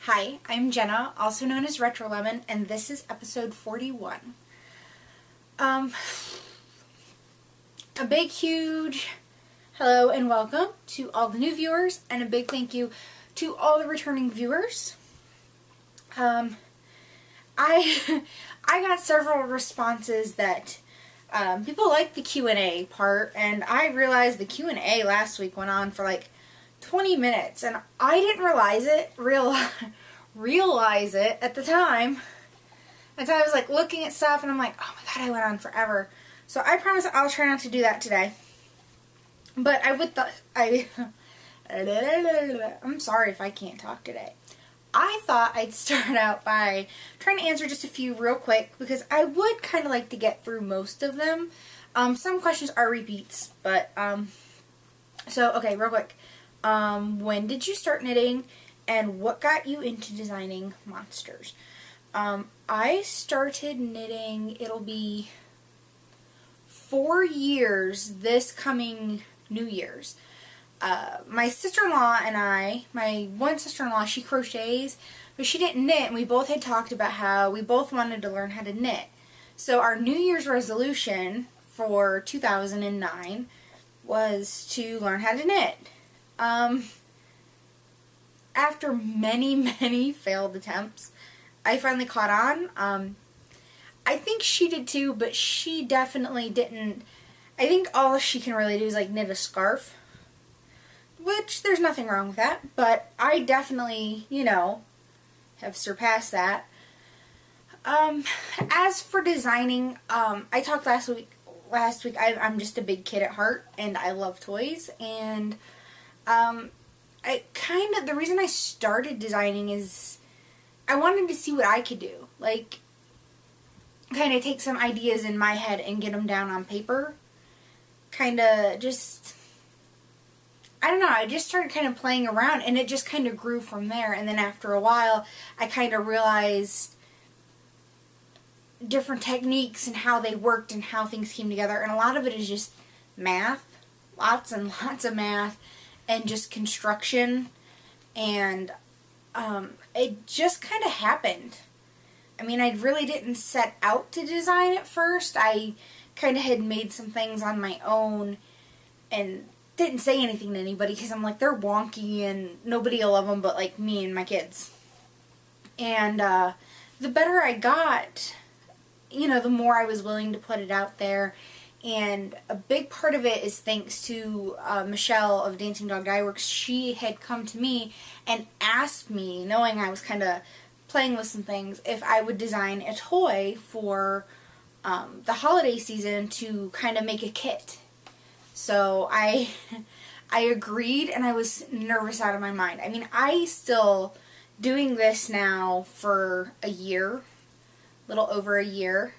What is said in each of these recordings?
Hi, I'm Jenna, also known as Retro Lemon, and this is episode 41. A big, huge hello and welcome to all the new viewers, and a big thank you to all the returning viewers. I got several responses that people like the Q&A part, and I realized the Q&A last week went on for like 20 minutes, and I didn't realize it at the time until I was like looking at stuff, and I'm like, oh my god, I went on forever. So I promise I'll try not to do that today. But I'm sorry if I can't talk today. I thought I'd start out by trying to answer just a few real quick, because I would kind of like to get through most of them. Some questions are repeats, but so okay, real quick. When did you start knitting, and what got you into designing monsters? I started knitting, it'll be 4 years this coming New Year's. My sister-in-law and my one sister-in-law, she crochets, but she didn't knit, and we both had talked about how we both wanted to learn how to knit. So our New Year's resolution for 2009 was to learn how to knit. After many failed attempts, I finally caught on. I think she did too, but she definitely didn't. I think all she can really do is like knit a scarf, which there's nothing wrong with that, but I definitely, have surpassed that. As for designing, I talked last week, I'm just a big kid at heart, and I love toys, and the reason I started designing is I wanted to see what I could do. Like, kind of take some ideas in my head and get them down on paper. Kind of just, I don't know, I just started kind of playing around, and it just kind of grew from there. And then after a while, I kind of realized different techniques and how they worked and how things came together. And a lot of it is just math, lots and lots of math, and just construction, and it just kind of happened. I mean, I really didn't set out to design at first. I kind of had made some things on my own and didn't say anything to anybody because I'm like, they're wonky and nobody will love them but like me and my kids. And the better I got, the more I was willing to put it out there. And a big part of it is thanks to Michelle of Dancing Dog Dye Works. She had come to me and asked me, knowing I was kind of playing with some things, if I would design a toy for the holiday season to kind of make a kit. So I agreed, and I was nervous out of my mind. I mean, I still doing this now for a year, a little over a year.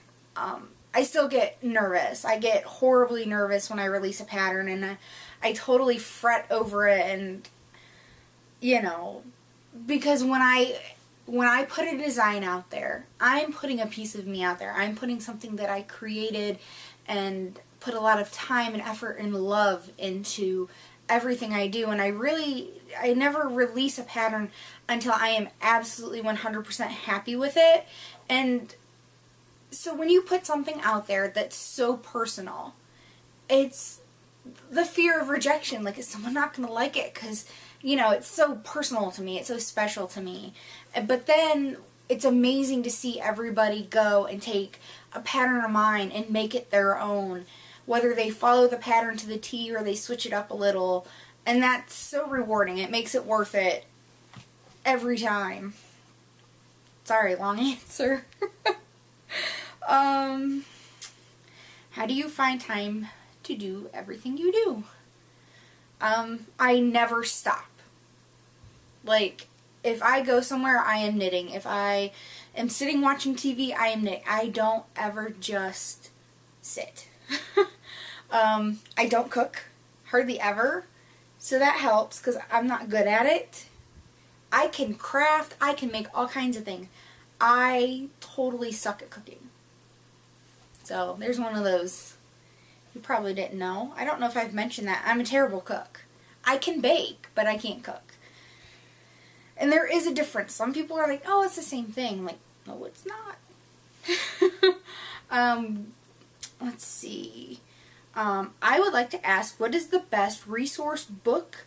I still get nervous. I get horribly nervous when I release a pattern, and I totally fret over it, and because when I put a design out there, I'm putting a piece of me out there. I'm putting something that I created and put a lot of time and effort and love into everything I do, and I never release a pattern until I am absolutely 100% happy with it. And so when you put something out there that's so personal, it's the fear of rejection. Like, is someone not going to like it? Because, it's so personal to me. It's so special to me. But then it's amazing to see everybody go and take a pattern of mine and make it their own. Whether they follow the pattern to the T or they switch it up a little. And that's so rewarding. It makes it worth it every time. Sorry, long answer. How do you find time to do everything you do? I never stop. Like, if I go somewhere, I am knitting. If I am sitting watching TV, I am knitting. I don't ever just sit. I don't cook, hardly ever, so that helps because I'm not good at it. I can craft, I can make all kinds of things. I totally suck at cooking. So, there's one of those. You probably didn't know. I don't know if I've mentioned that. I'm a terrible cook. I can bake, but I can't cook. And there is a difference. Some people are like, oh, it's the same thing. I'm like, no, it's not. Let's see. I would like to ask, what is the best resource, book,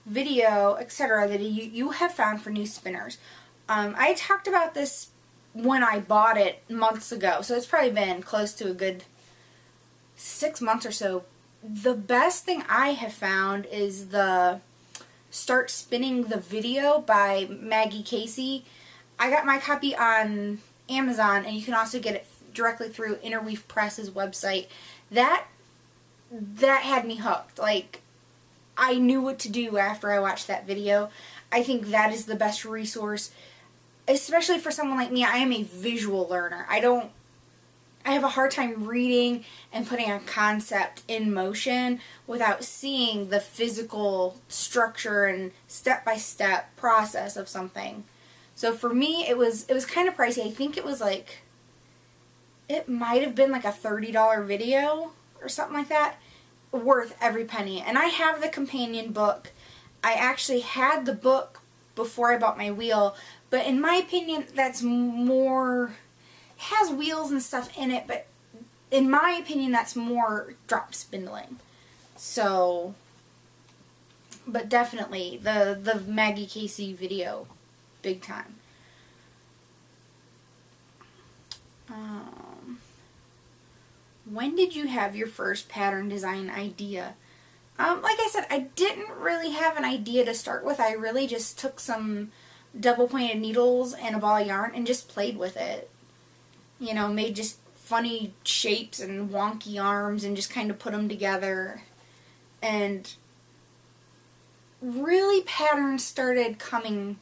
video, etc. that you have found for new spinners? I talked about this when I bought it months ago, so it's probably been close to a good 6 months or so. The best thing I have found is the Start Spinning the Video by Maggie Casey. I got my copy on Amazon, and you can also get it directly through Interweave Press's website. That had me hooked. Like, I knew what to do after I watched that video. I think that is the best resource, especially for someone like me. I am a visual learner. I have a hard time reading and putting a concept in motion without seeing the physical structure and step-by-step process of something. So for me, it was kind of pricey. I think it was like, it might have been like a $30 video or something like that. Worth every penny. And I have the companion book. I actually had the book before I bought my wheel, but in my opinion, that's more, it has wheels and stuff in it, but in my opinion, that's more drop spindling. So, but definitely the Maggie Casey video, big time. When did you have your first pattern design idea? Like I said, I didn't really have an idea to start with. I really just took some double pointed needles and a ball of yarn and just played with it. You know, made just funny shapes and wonky arms and just kind of put them together. And really patterns started coming,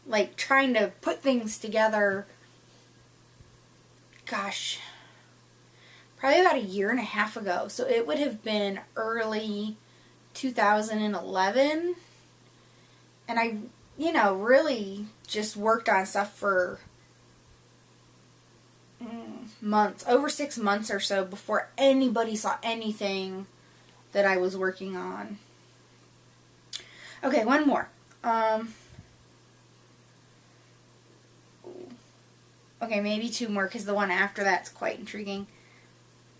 like trying to put things together, gosh, probably about 1.5 years ago. So it would have been early 2011. And I, you know, really just worked on stuff for months, over 6 months or so before anybody saw anything that I was working on. Okay, one more. Okay, maybe 2 more because the one after that's quite intriguing.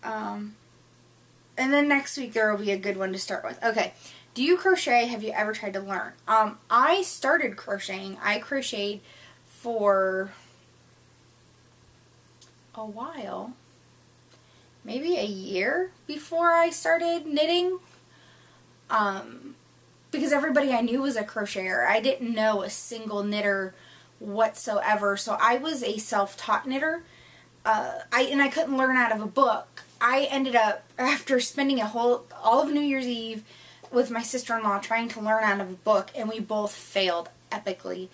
And then next week there will be a good one to start with. Okay, do you crochet? Have you ever tried to learn? I started crocheting. I crocheted for a while, maybe a year before I started knitting, because everybody I knew was a crocheter. I didn't know a single knitter whatsoever, so I was a self-taught knitter. I couldn't learn out of a book. I ended up, after spending all of New Year's Eve with my sister-in-law trying to learn out of a book, and we both failed epically.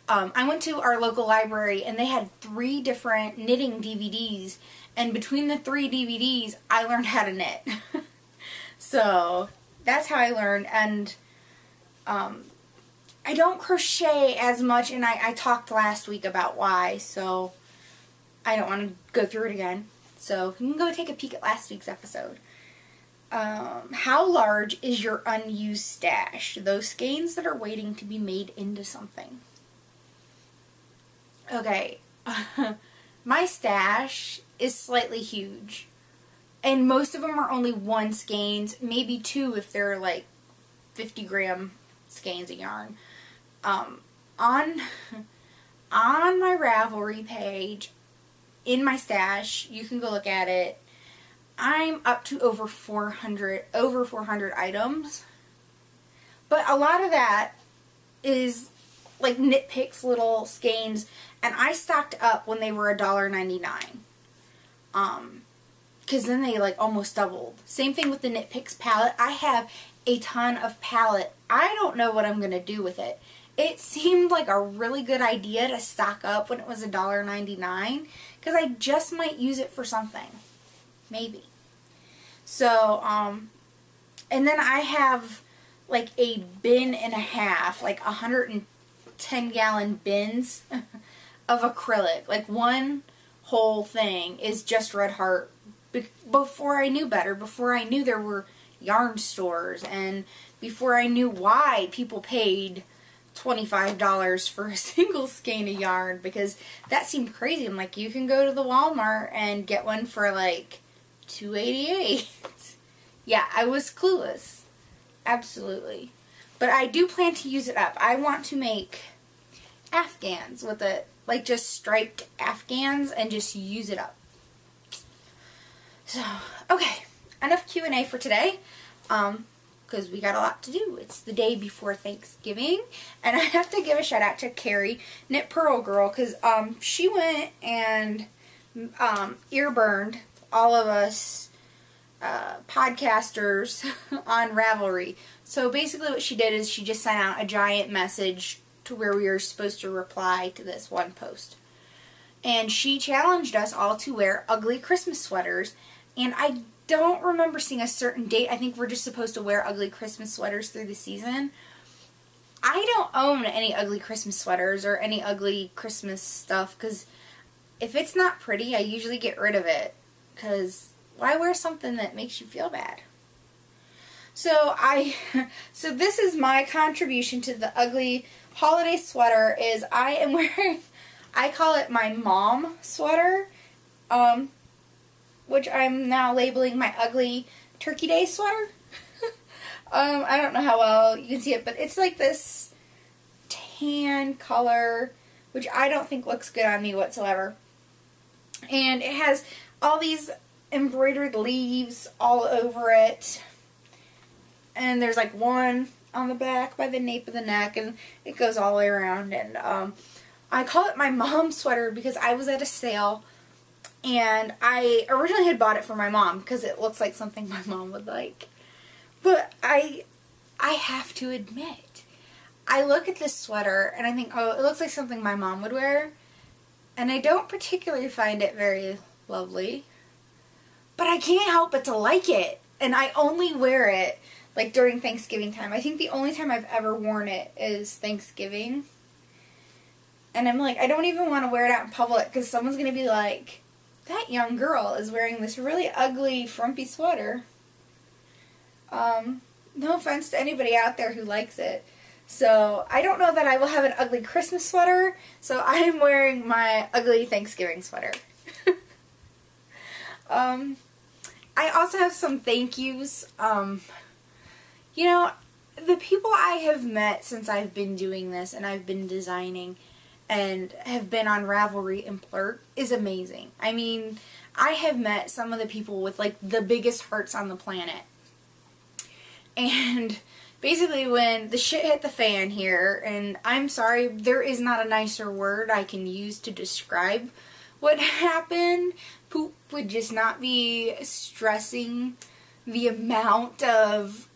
I went to our local library, and they had 3 different knitting DVDs, and between the 3 DVDs, I learned how to knit. So, that's how I learned, and I don't crochet as much, and I talked last week about why, so I don't want to go through it again. So, you can go take a peek at last week's episode. How large is your unused stash? Those skeins that are waiting to be made into something. Okay, my stash is slightly huge, and most of them are only 1 skeins, maybe 2 if they're like 50-gram skeins of yarn. On my Ravelry page, in my stash, you can go look at it, I'm up to over 400 items, but a lot of that is like Knit Picks little skeins, and I stocked up when they were $1.99. Because then they like almost doubled. Same thing with the Knit Picks palette. I have a ton of palette. I don't know what I'm going to do with it. It seemed like a really good idea to stock up when it was $1.99, because I just might use it for something. Maybe. So, and then I have like a bin and a half, like 110-gallon bins of acrylic. Like one whole thing is just Red Heart. Before I knew better, before I knew there were yarn stores, and before I knew why people paid $25 for a single skein of yarn, because that seemed crazy. I'm like, you can go to the Walmart and get one for like $2.88. Yeah, I was clueless. Absolutely. But I do plan to use it up. I want to make Afghans with it, like just striped Afghans, and just use it up. So, okay, enough Q&A for today, because we got a lot to do. It's the day before Thanksgiving, and I have to give a shout out to Carrie, Knit Pearl Girl, because she went and ear burned all of us podcasters on Ravelry. So basically what she did is she just sent out a giant message to where we were supposed to reply to this one post. And she challenged us all to wear ugly Christmas sweaters. And I don't remember seeing a certain date. I think we're just supposed to wear ugly Christmas sweaters through the season. I don't own any ugly Christmas sweaters or any ugly Christmas stuff, because if it's not pretty, I usually get rid of it. Because why wear something that makes you feel bad? So this is my contribution to the ugly holiday sweater. Is I am wearing, I call it my mom sweater, which I'm now labeling my ugly Turkey Day sweater. I don't know how well you can see it, but it's like this tan color, which I don't think looks good on me whatsoever. And it has all these embroidered leaves all over it. And there's like one on the back by the nape of the neck, and it goes all the way around. And I call it my mom sweater because I was at a sale, and I originally had bought it for my mom because it looks like something my mom would like. But I have to admit, I look at this sweater and I think, oh, it looks like something my mom would wear, and I don't particularly find it very lovely, but I can't help but to like it. And I only wear it like during Thanksgiving time. I think the only time I've ever worn it is Thanksgiving. And I'm like, I don't even want to wear it out in public because someone's going to be like, that young girl is wearing this really ugly, frumpy sweater. No offense to anybody out there who likes it. So I don't know that I will have an ugly Christmas sweater, so I am wearing my ugly Thanksgiving sweater. I also have some thank yous. You know, the people I have met since I've been doing this and I've been designing and have been on Ravelry and Plurk is amazing. I mean, I have met some of the people with like the biggest hearts on the planet. And basically when the shit hit the fan here, and I'm sorry, there is not a nicer word I can use to describe what happened. Poop would just not be stressing the amount of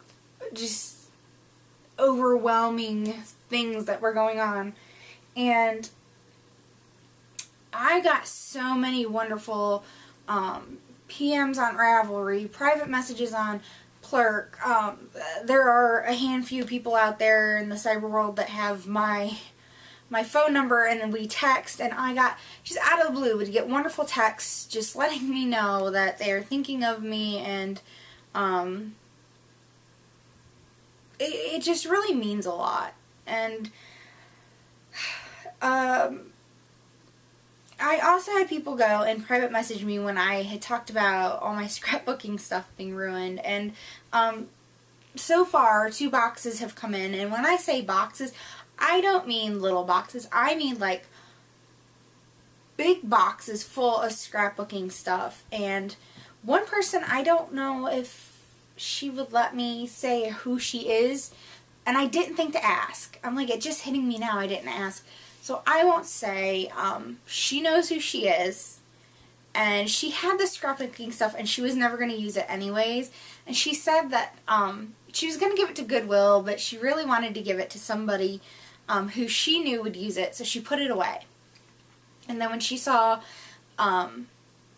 just overwhelming things that were going on. And I got so many wonderful PMs on Ravelry, private messages on Plurk. There are a handful of people out there in the cyber world that have my phone number, and then we text, and I got, just out of the blue, would get wonderful texts just letting me know that they're thinking of me, and it just really means a lot. And I also had people go and private message me when I had talked about all my scrapbooking stuff being ruined, and so far 2 boxes have come in, and when I say boxes, I don't mean little boxes, I mean like big boxes full of scrapbooking stuff. And one person, I don't know if she would let me say who she is, and I didn't think to ask. I'm like, it just hitting me now, I didn't ask. So I won't say. She knows who she is, and she had the scrapbooking stuff, and she was never going to use it anyways. And she said that she was going to give it to Goodwill, but she really wanted to give it to somebody who she knew would use it, so she put it away. And then when she saw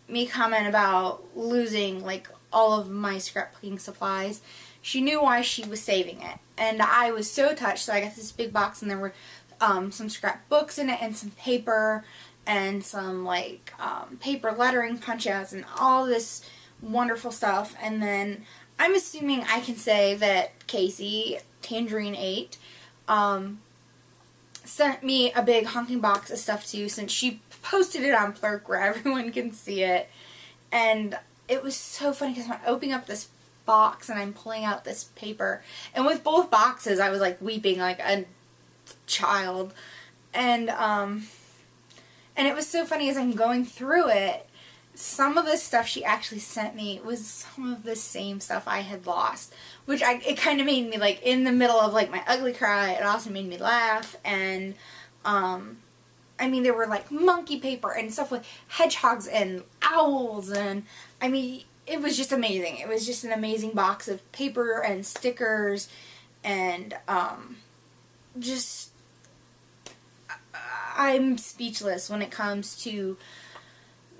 me comment about losing like all of my scrapbooking supplies, she knew why she was saving it. And I was so touched, so I got this big box, and there were some scrapbooks in it, and some paper, and some like paper lettering punch-outs, and all this wonderful stuff. And then I'm assuming I can say that Casey, Tangerine 8, sent me a big honking box of stuff too, since she posted it on Plurk where everyone can see it. And it was so funny because I'm opening up this box and I'm pulling out this paper. And with both boxes, I was like weeping like a child. And it was so funny as I'm going through it, some of the stuff she actually sent me was some of the same stuff I had lost, which it kind of made me, like, in the middle of, like, my ugly cry, it also made me laugh. And I mean, there were, like, monkey paper and stuff with hedgehogs and owls, and I mean, it was just amazing. It was just an amazing box of paper and stickers, and just, I'm speechless when it comes to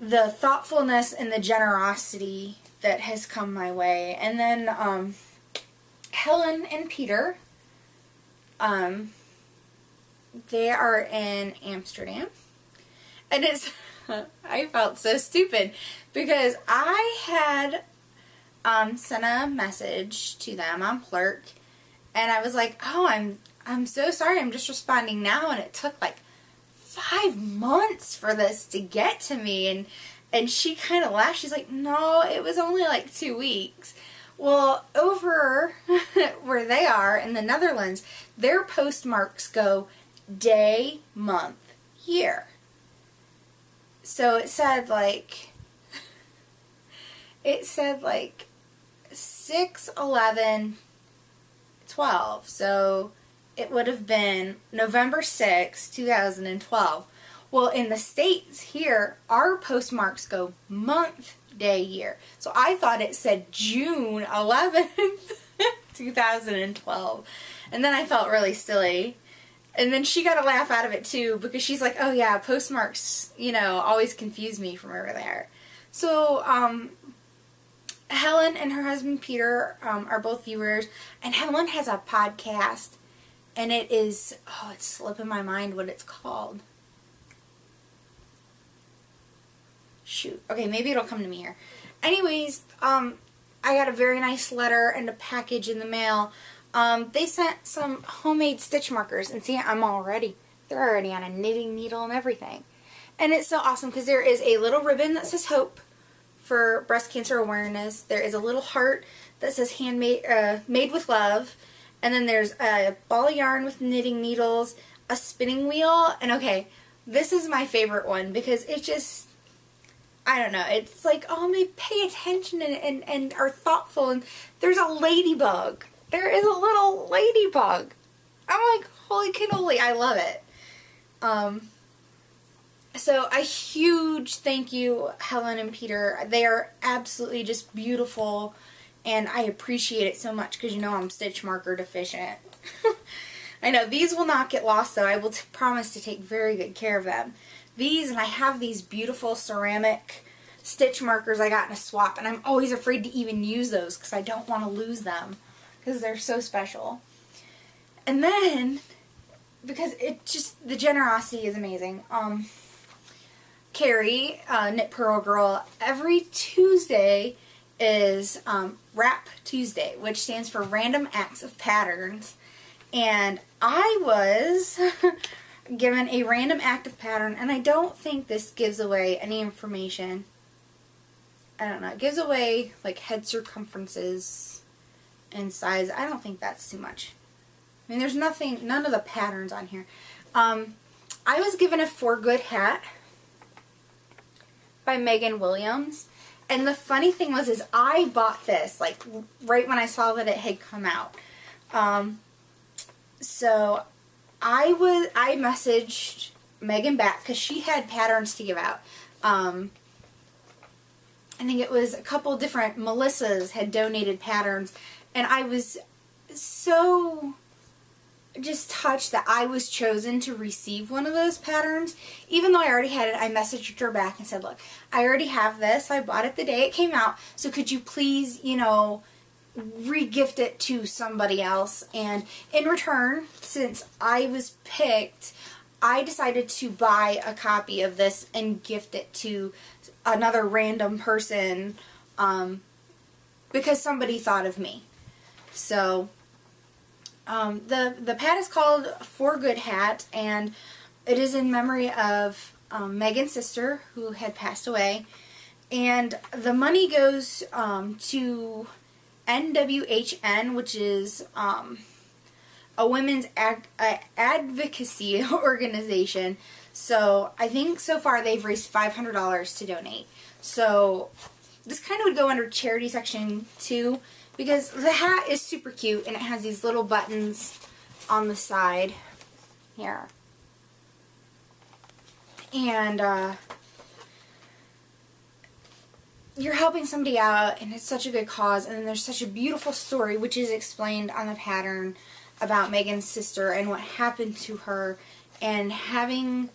the thoughtfulness and the generosity that has come my way. And then Helen and Peter, they are in Amsterdam, and it's I felt so stupid because I had sent a message to them on Plurk, and I was like, oh, I'm so sorry, I'm just responding now, and it took like 5 months for this to get to me. And she kind of laughed. She's like, no, it was only like 2 weeks. Well, over where they are in the Netherlands, their postmarks go day, month, year. So it said like 6/11/12. So it would have been November 6, 2012. Well, in the States here, our postmarks go month, day, year. So I thought it said June 11th, 2012. And then I felt really silly. And then she got a laugh out of it too, because she's like, oh yeah, postmarks, you know, always confuse me from over there. So, Helen and her husband Peter are both viewers, and Helen has a podcast, and it is, oh, it's slipping my mind what it's called. Shoot. Okay, maybe it'll come to me here. Anyways, I got a very nice letter and a package in the mail. They sent some homemade stitch markers, and see, they're already on a knitting needle and everything. And it's so awesome because there is a little ribbon that says hope for breast cancer awareness. There is a little heart that says handmade, made with love. And then there's a ball of yarn with knitting needles, a spinning wheel, and okay, this is my favorite one because it just, I don't know, it's like, oh, they pay attention and are thoughtful, and there's a ladybug. There is a little ladybug. I'm like, holy cannoli, I love it. So a huge thank you, Helen and Peter. They are absolutely just beautiful, and I appreciate it so much because you know I'm stitch marker deficient. I know, these will not get lost though. I will promise to take very good care of them. These, and I have these beautiful ceramic stitch markers I got in a swap, and I'm always afraid to even use those because I don't want to lose them because they're so special. And then, because it just, the generosity is amazing. Carrie, Knit Pearl Girl, every Tuesday is Wrap Tuesday, which stands for Random Acts of Patterns. And I was given a random act of pattern, and I don't think this gives away any information. I don't know. It gives away like head circumferences and size. I don't think that's too much. I mean, there's nothing, none of the patterns on here. I was given a For Good hat by Megan Williams. And the funny thing was, is I bought this, like, right when I saw that it had come out. So, I messaged Megan back, because she had patterns to give out. I think it was a couple different, Melissas had donated patterns, and I was so just touched that I was chosen to receive one of those patterns. Even though I already had it, I messaged her back and said, look, I already have this. I bought it the day it came out. So could you please, you know, re-gift it to somebody else? And in return, since I was picked, I decided to buy a copy of this and gift it to another random person because somebody thought of me. So The pad is called For Good Hat, and it is in memory of Megan's sister, who had passed away. And the money goes to NWHN, which is a women's advocacy organization. So I think so far they've raised $500 to donate. So this kind of would go under charity section too, because the hat is super cute and it has these little buttons on the side here. And you're helping somebody out, and it's such a good cause, and then there's such a beautiful story which is explained on the pattern about Megan's sister and what happened to her, and having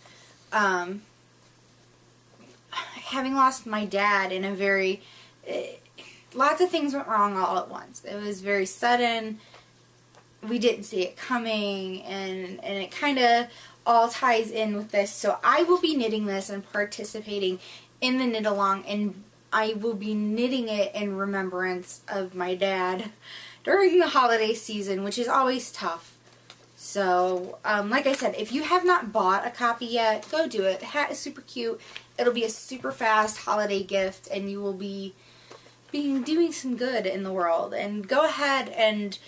lost my dad in a very lots of things went wrong all at once. It was very sudden. We didn't see it coming, and it kind of all ties in with this. So I will be knitting this and participating in the knit along, and I will be knitting it in remembrance of my dad during the holiday season, which is always tough. So, like I said, if you have not bought a copy yet, go do it. The hat is super cute. It'll be a super fast holiday gift, and you will be doing some good in the world. And go ahead and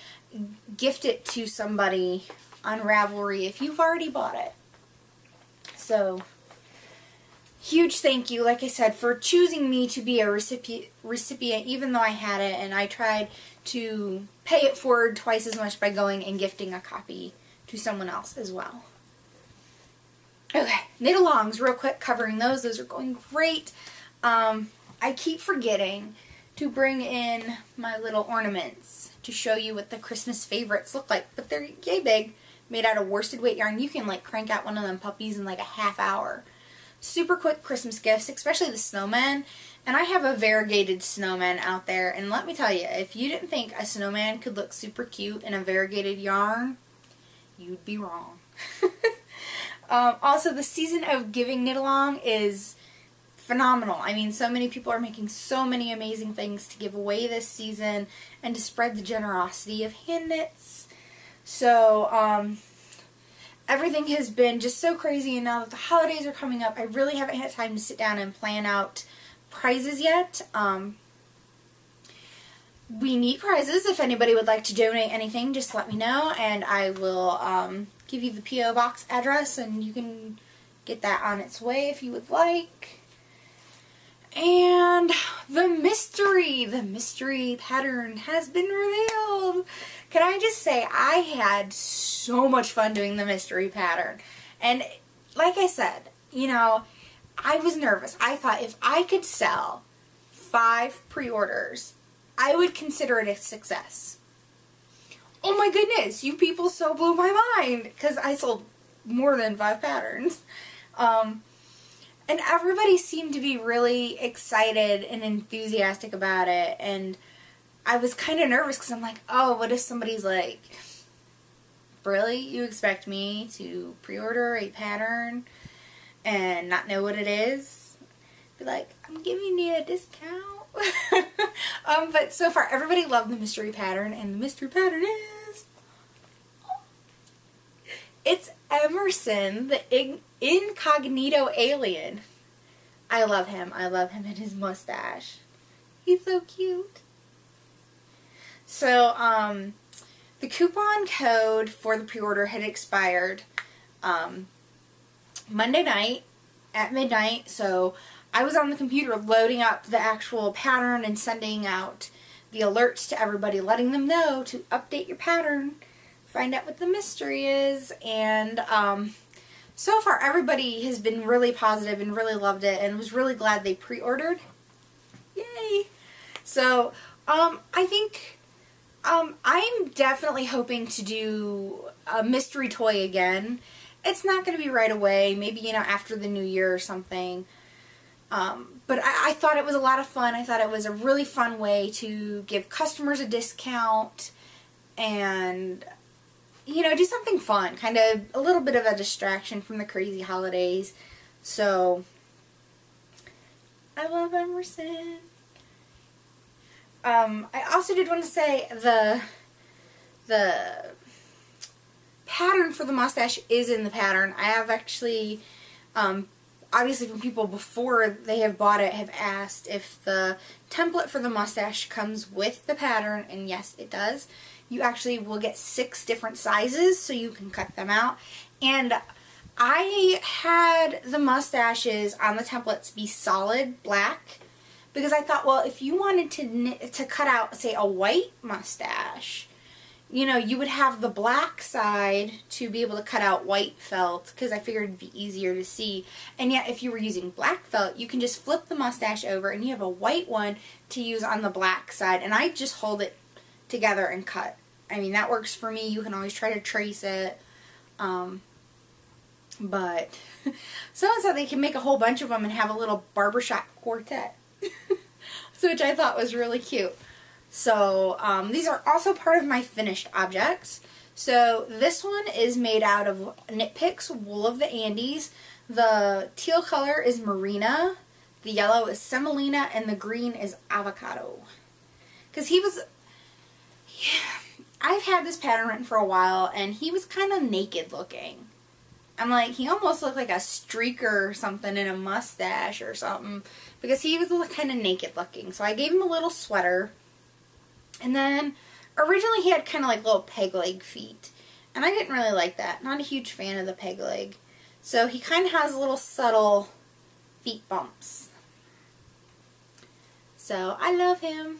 gift it to somebody on Ravelry if you've already bought it. So, huge thank you, like I said, for choosing me to be a recipient, even though I had it, and I tried to pay it forward twice as much by going and gifting a copy to someone else as well. Okay, knit-alongs, real quick, covering those. Those are going great. I keep forgetting to bring in my little ornaments to show you what the Christmas favorites look like, but they're yay big, made out of worsted weight yarn. You can like crank out one of them puppies in like a half hour. Super quick Christmas gifts, especially the snowman. And I have a variegated snowman out there, and let me tell you, if you didn't think a snowman could look super cute in a variegated yarn, you'd be wrong. Also, the season of giving knit along is phenomenal. I mean, so many people are making so many amazing things to give away this season and to spread the generosity of hand knits. So, everything has been just so crazy, and now that the holidays are coming up, I really haven't had time to sit down and plan out prizes yet. We need prizes. If anybody would like to donate anything, just let me know, and I will give you the P.O. Box address, and you can get that on its way if you would like. And the mystery pattern has been revealed. Can I just say, I had so much fun doing the mystery pattern. And like I said, you know, I was nervous. I thought if I could sell 5 pre-orders, I would consider it a success. Oh my goodness, you people so blew my mind, because I sold more than 5 patterns. And everybody seemed to be really excited and enthusiastic about it, and I was kind of nervous because I'm like, oh, what if somebody's like, really? You expect me to pre-order a pattern and not know what it is? Be like, I'm giving you a discount. But so far, everybody loved the mystery pattern, and the mystery pattern is... It's Emerson, the incognito alien. I love him. I love him and his mustache. He's so cute. So, the coupon code for the pre-order had expired Monday night at midnight, so I was on the computer loading up the actual pattern and sending out the alerts to everybody, letting them know to update your pattern, find out what the mystery is, and so far everybody has been really positive and really loved it and was really glad they pre-ordered. Yay! So, I think I'm definitely hoping to do a mystery toy again. It's not going to be right away, maybe, you know, after the new year or something. But I thought it was a lot of fun. I thought it was a really fun way to give customers a discount and, you know, do something fun. Kind of a little bit of a distraction from the crazy holidays. So, I love Emerson. I also did want to say the pattern for the mustache is in the pattern. I have actually, obviously from people before they have bought it have asked if the template for the mustache comes with the pattern, and yes, it does. You actually will get 6 different sizes so you can cut them out. And I had the mustaches on the templates be solid black because I thought, well, if you wanted to cut out, say, a white mustache, you know, you would have the black side to be able to cut out white felt, because I figured it'd be easier to see. And yet, if you were using black felt, you can just flip the mustache over and you have a white one to use on the black side. And I just hold it together and cut. I mean, that works for me. You can always try to trace it. But someone said they can make a whole bunch of them and have a little barbershop quartet. So, which I thought was really cute. So, these are also part of my finished objects. So, this one is made out of Knit Picks Wool of the Andes. The teal color is Merina, the yellow is Semolina, and the green is Avocado. Because I've had this pattern written for a while, and he was kind of naked looking. I'm like, he almost looked like a streaker or something in a mustache or something, because he was kind of naked looking. So I gave him a little sweater. And then, originally he had kind of like little peg leg feet. And I didn't really like that. Not a huge fan of the peg leg. So he kind of has little subtle feet bumps. So, I love him.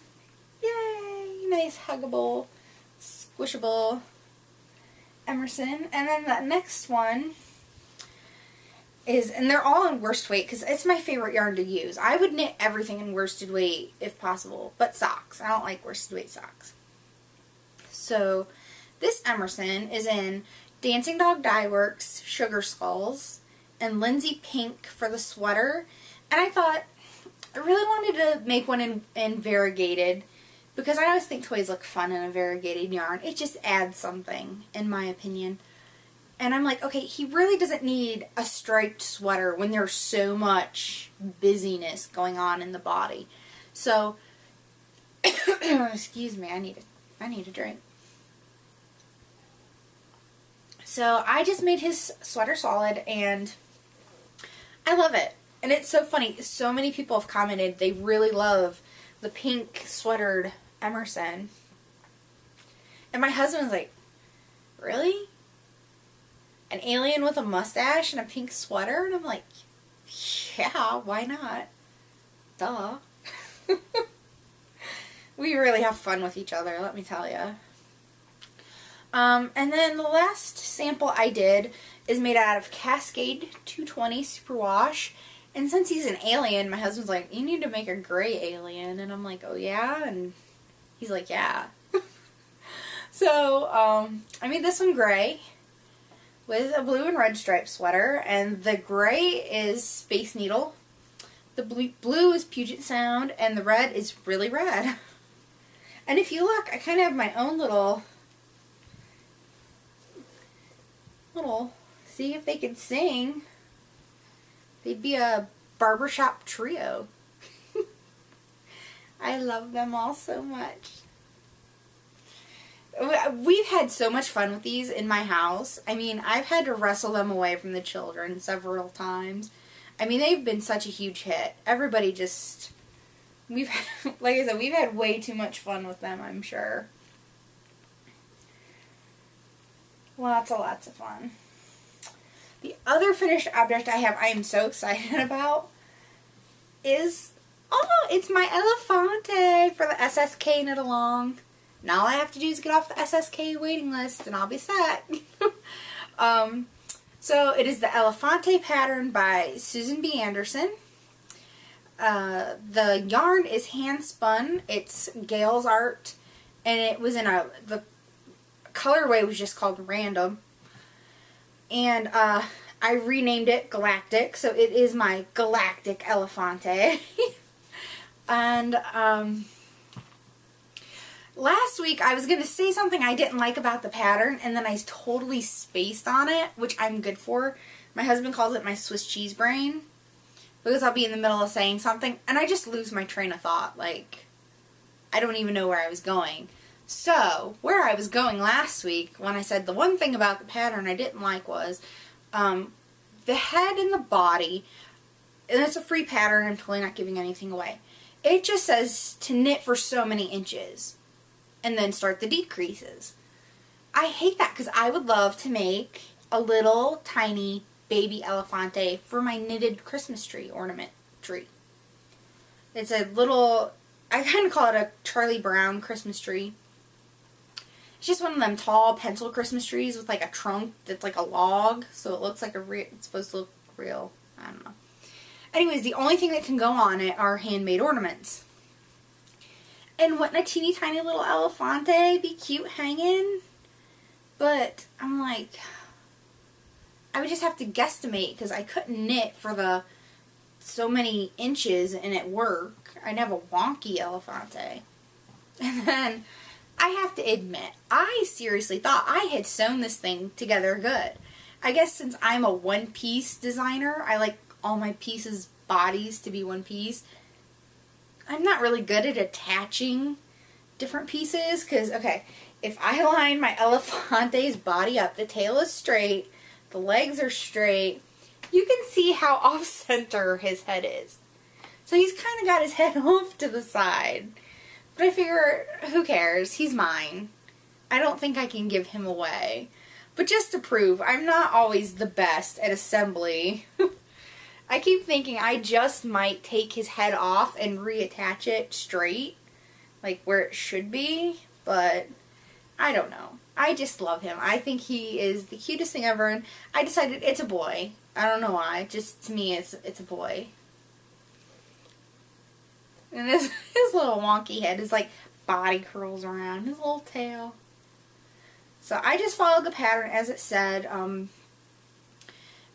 Yay! Nice, huggable, squishable Emerson. And then the next one is, and they're all in worsted weight because it's my favorite yarn to use. I would knit everything in worsted weight if possible, but socks. I don't like worsted weight socks. So this Emerson is in Dancing Dog Dye Works Sugar Skulls and Lindsay Pink for the sweater. And I thought I really wanted to make one in variegated, because I always think toys look fun in a variegated yarn. It just adds something, in my opinion. And I'm like, okay, he really doesn't need a striped sweater when there's so much busyness going on in the body. So, excuse me, I need a drink. So I just made his sweater solid, and I love it. And it's so funny. So many people have commented they really love the pink sweatered Emerson. And my husband was like, really? An alien with a mustache and a pink sweater? And I'm like, yeah, why not? Duh. We really have fun with each other, let me tell you. And then the last sample I did is made out of Cascade 220 Superwash. And since he's an alien, my husband's like, you need to make a gray alien. And I'm like, oh yeah? And he's like, yeah. So, I made this one gray with a blue and red striped sweater, and the gray is Space Needle, the blue is Puget Sound, and the red is Really Red. And if you look, I kind of have my own little, see if they could sing, they'd be a barbershop trio. I love them all so much. We've had so much fun with these in my house. I mean, I've had to wrestle them away from the children several times. I mean, they've been such a huge hit. Everybody just, like I said, we've had way too much fun with them, I'm sure. Lots of fun. The other finished object I am so excited about is, it's my Elefante for the SSK Knit Along. Now all I have to do is get off the SSK waiting list and I'll be set. So it is the Elefante pattern by Susan B. Anderson. The yarn is hand spun. It's Gail's art, and it was in the colorway was just called Random. And I renamed it Galactic, so it is my Galactic Elefante. And last week I was going to say something I didn't like about the pattern, and then I totally spaced on it, which I'm good for. My husband calls it my Swiss cheese brain, because I'll be in the middle of saying something and I just lose my train of thought. Like, I don't even know where I was going. So, where I was going last week when I said the one thing about the pattern I didn't like was the head and the body, and it's a free pattern, I'm totally not giving anything away. It just says to knit for so many inches and then start the decreases. I hate that because I would love to make a little tiny baby elefante for my knitted Christmas tree ornament tree. It's a little, I kind of call it a Charlie Brown Christmas tree. It's just one of them tall pencil Christmas trees with like a trunk that's like a log, so it looks like it's supposed to look real. I don't know. Anyways, the only thing that can go on it are handmade ornaments. And wouldn't a teeny tiny little elefante be cute hanging? But I'm like, I would just have to guesstimate because I couldn't knit for the so many inches and it work. I'd have a wonky elefante. And then I have to admit, I seriously thought I had sewn this thing together good. I guess since I'm a one-piece designer, I like all my pieces' bodies to be one piece. I'm not really good at attaching different pieces because, okay, if I line my elefante's body up, the tail is straight, the legs are straight, you can see how off-center his head is. So he's kind of got his head off to the side. But I figure, who cares? He's mine. I don't think I can give him away. But just to prove, I'm not always the best at assembly. I keep thinking I just might take his head off and reattach it straight, like where it should be, but I don't know. I just love him. I think he is the cutest thing ever, and I decided it's a boy. I don't know why. Just to me, it's a boy. And his little wonky head, his like body curls around, his little tail. So I just followed the pattern as it said.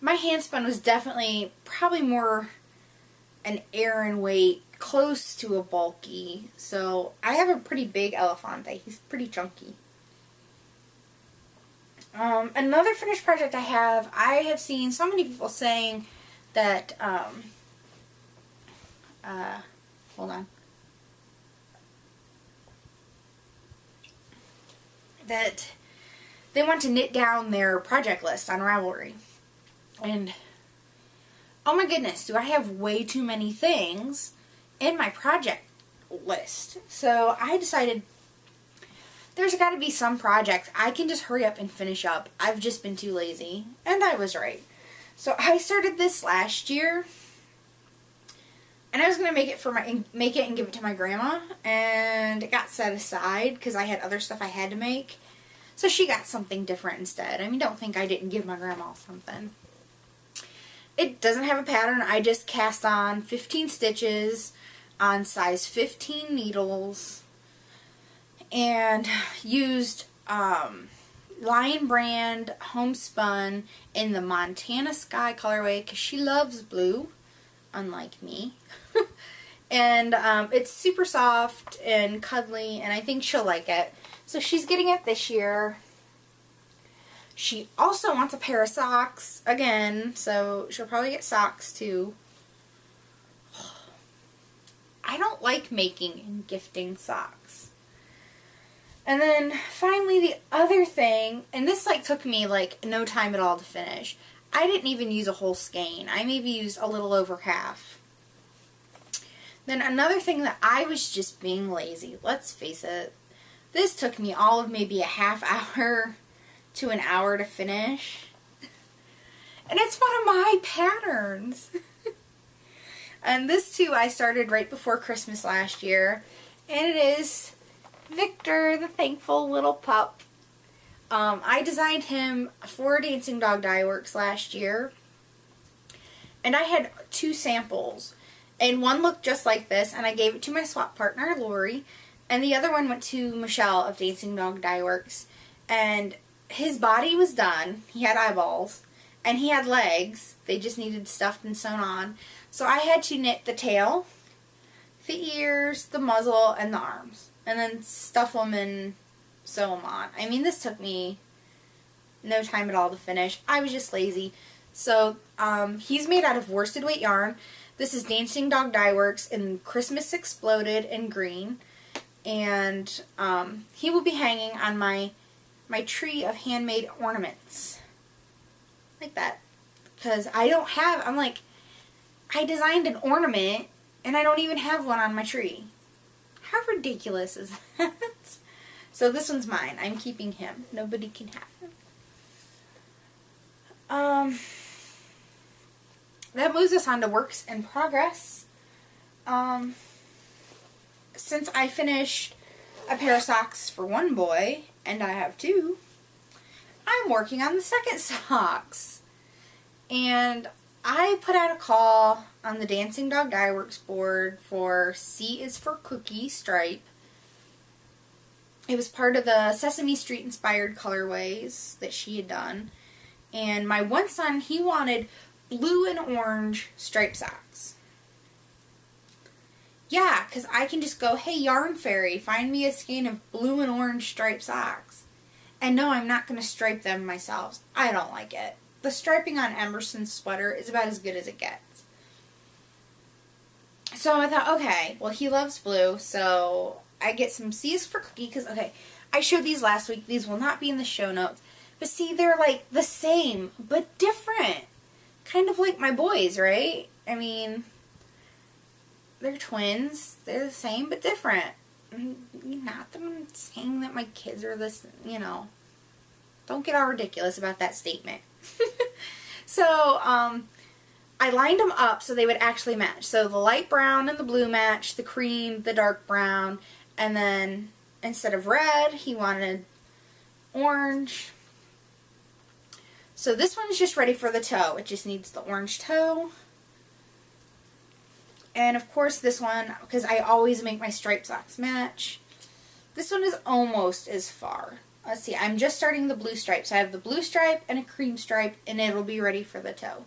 My hand spun was definitely probably more an Aran weight, close to a bulky. So I have a pretty big elefante. He's pretty chunky. Another finished project I have seen so many people saying that, hold on, that they want to knit down their project list on Ravelry. And, oh my goodness, do I have way too many things in my project list. So I decided there's got to be some projects I can just hurry up and finish up. I've just been too lazy. And I was right. So I started this last year. And I was going to make it and give it to my grandma. And it got set aside because I had other stuff I had to make. So she got something different instead. I mean, don't think I didn't give my grandma something. It doesn't have a pattern. I just cast on 15 stitches on size 15 needles and used Lion Brand Homespun in the Montana Sky colorway because she loves blue, unlike me. And it's super soft and cuddly, and I think she'll like it. So she's getting it this year. She also wants a pair of socks again, so she'll probably get socks too. I don't like making and gifting socks. And then finally the other thing, and this like took me like no time at all to finish. I didn't even use a whole skein. I maybe used a little over half. Then another thing that I was just being lazy, let's face it. This took me all of maybe a half hour to an hour to finish. And it's one of my patterns. And this too I started right before Christmas last year. And it is Victor, the thankful little pup. I designed him for Dancing Dog Dye Works last year. And I had 2 samples. And one looked just like this, and I gave it to my swap partner, Lori. And the other one went to Michelle of Dancing Dog Dye Works. And his body was done. He had eyeballs. And he had legs. They just needed stuffed and sewn on. So I had to knit the tail, the ears, the muzzle, and the arms. And then stuff them and sew them on. I mean, this took me no time at all to finish. I was just lazy. So he's made out of worsted weight yarn. This is Dancing Dog Dye Works in Christmas Exploded in green. and he will be hanging on my tree of handmade ornaments. Like that. Because I don't have, I'm like, I designed an ornament and I don't even have one on my tree. How ridiculous is that? So this one's mine. I'm keeping him. Nobody can have him. That moves us on to works in progress. Since I finished a pair of socks for one boy, and I have two, I'm working on the second socks. And I put out a call on the Dancing Dog Dye Works board for C is for Cookie stripe. It was part of the Sesame Street inspired colorways that she had done. And my one son, he wanted blue and orange striped socks. Yeah, because I can just go, hey, Yarn Fairy, find me a skein of blue and orange striped socks. And no, I'm not going to stripe them myself. I don't like it. The striping on Emerson's sweater is about as good as it gets. So I thought, okay, well, he loves blue, so I get some C's for Cookie, because, okay, I showed these last week. These will not be in the show notes. But see, they're like the same, but different. Kind of like my boys, right? I mean, they're twins. They're the same, but different. Not that I'm saying that my kids are this, you know. Don't get all ridiculous about that statement. So, I lined them up so they would actually match. So the light brown and the blue match, the cream, the dark brown, and then instead of red, he wanted orange. So this one's just ready for the toe. It just needs the orange toe. And of course this one, because I always make my striped socks match, this one is almost as far. Let's see, I'm just starting the blue stripe. So I have the blue stripe and a cream stripe, and it'll be ready for the toe.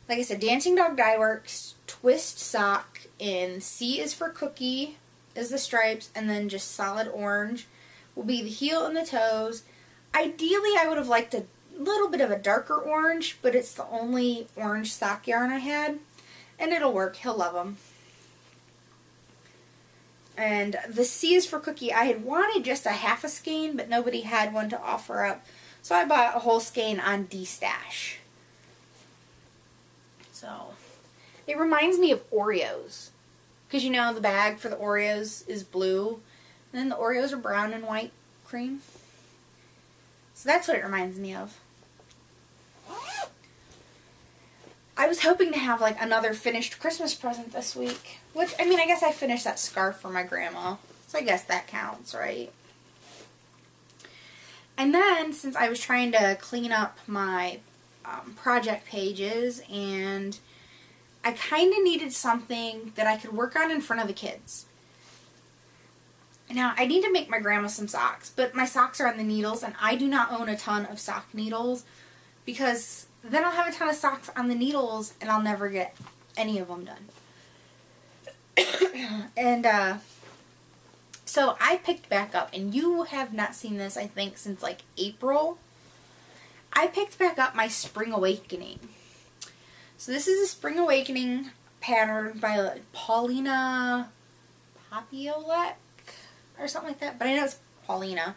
Like I said, Dancing Dog Dye Works twist sock in C is for Cookie is the stripes, and then just solid orange will be the heel and the toes. Ideally, I would have liked a little bit of a darker orange, but it's the only orange sock yarn I had, and it'll work. He'll love them. And the C is for Cookie, I had wanted just a half a skein, but nobody had one to offer up. So I bought a whole skein on D-Stash. So, it reminds me of Oreos. Because you know the bag for the Oreos is blue, and then the Oreos are brown and white cream. So that's what it reminds me of. I was hoping to have like another finished Christmas present this week. Which, I mean, I guess I finished that scarf for my grandma. So I guess that counts, right? And then, since I was trying to clean up my project pages, and I kind of needed something that I could work on in front of the kids. Now, I need to make my grandma some socks, but my socks are on the needles, and I do not own a ton of sock needles, because then I'll have a ton of socks on the needles, and I'll never get any of them done. And, so I picked back up, and you have not seen this, I think, since, like, April. I picked back up my Spring Awakening. So this is a Spring Awakening pattern by like, Paulina Popiolek or something like that, but I know it's Paulina.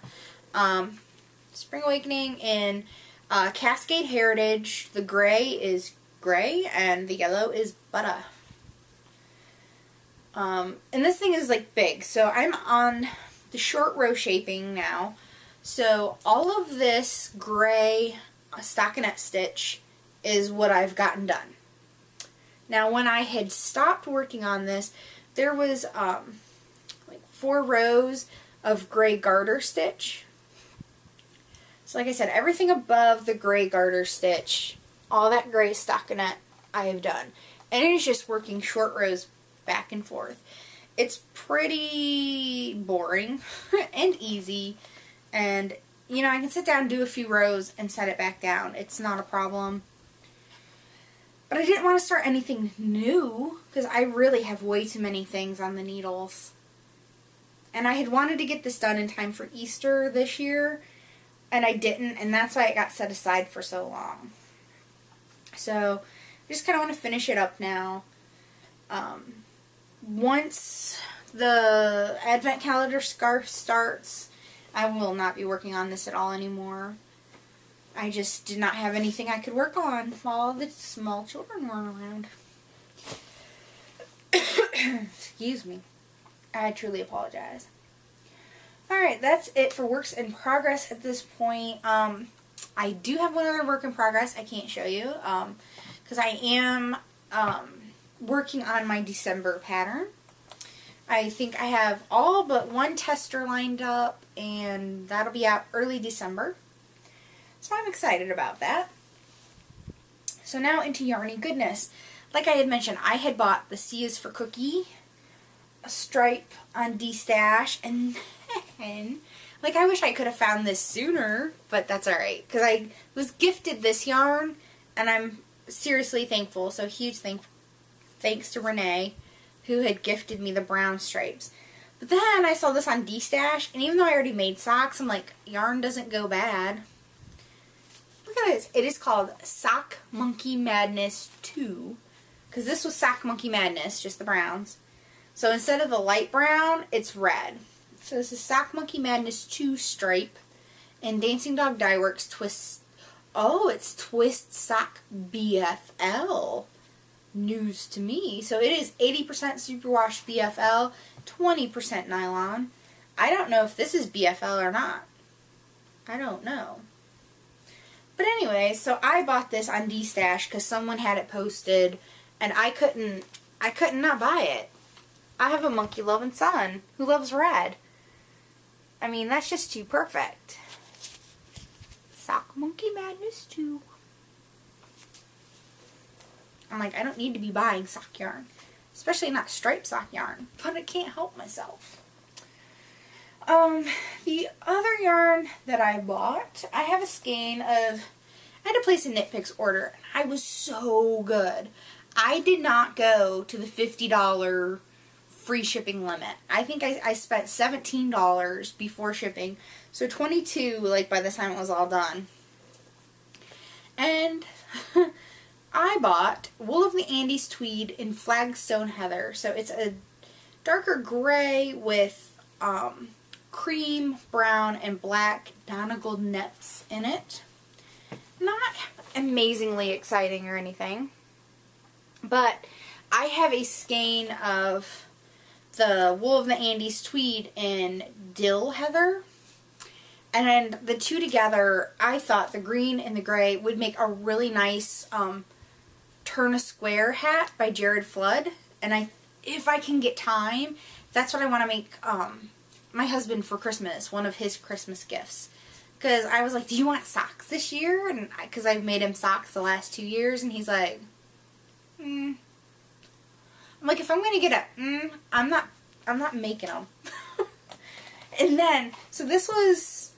Spring Awakening in Cascade Heritage. The gray is gray and the yellow is butter. And this thing is like big, so I'm on the short row shaping now. So all of this gray stockinette stitch is what I've gotten done. Now when I had stopped working on this, there was like 4 rows of gray garter stitch. So like I said, everything above the gray garter stitch, all that gray stockinette I have done. And it is just working short rows back and forth. It's pretty boring and easy, and you know, I can sit down, do a few rows, and set it back down. It's not a problem. But I didn't want to start anything new, because I really have way too many things on the needles. And I had wanted to get this done in time for Easter this year, and I didn't, and that's why it got set aside for so long. So, I just kind of want to finish it up now. Once the advent calendar scarf starts, I will not be working on this at all anymore. I just did not have anything I could work on while the small children were around. Excuse me. I truly apologize. Alright, that's it for works in progress at this point. I do have one other work in progress I can't show you, because I am working on my December pattern. I think I have all but one tester lined up, and that'll be out early December. So I'm excited about that. So now into Yarny goodness. Like I had mentioned, I had bought the C is for Cookie stripe on D-Stash, and then, like, I wish I could have found this sooner, but that's alright, because I was gifted this yarn, and I'm seriously thankful. So huge thanks to Renee, who had gifted me the brown stripes. But then I saw this on D-Stash, and even though I already made socks, I'm like, yarn doesn't go bad. Look at this. It is called Sock Monkey Madness 2, because this was Sock Monkey Madness, just the browns. So instead of the light brown, it's red. So this is Sock Monkey Madness 2 stripe, and Dancing Dog Dye Works Twist. Oh, it's Twist Sock BFL. News to me. So it is 80% superwash BFL, 20% nylon. I don't know if this is BFL or not. I don't know. But anyway, so I bought this on D-Stash because someone had it posted, and I couldn't not buy it. I have a monkey loving son who loves red. I mean, that's just too perfect. Sock Monkey Madness 2. I'm like, I don't need to be buying sock yarn. Especially not striped sock yarn. But I can't help myself. The other yarn that I bought, I have a skein of, I had to place a Knit Picks order. And I was so good. I did not go to the $50 free shipping limit. I think I spent $17 before shipping. So $22, like, by the time it was all done. And I bought Wool of the Andes Tweed in Flagstone Heather. So it's a darker gray with cream, brown, and black Donegal nets in it. Not amazingly exciting or anything. But I have a skein of the Wool of the Andes Tweed in Dill Heather. And the two together, I thought the green and the gray would make a really nice Turn a Square hat by Jared Flood. And if I can get time, that's what I want to make my husband for Christmas, one of his Christmas gifts. Because I was like, do you want socks this year? And because I've made him socks the last 2 years, and he's like, I'm like, if I'm going to get I'm not making them. And then, so this was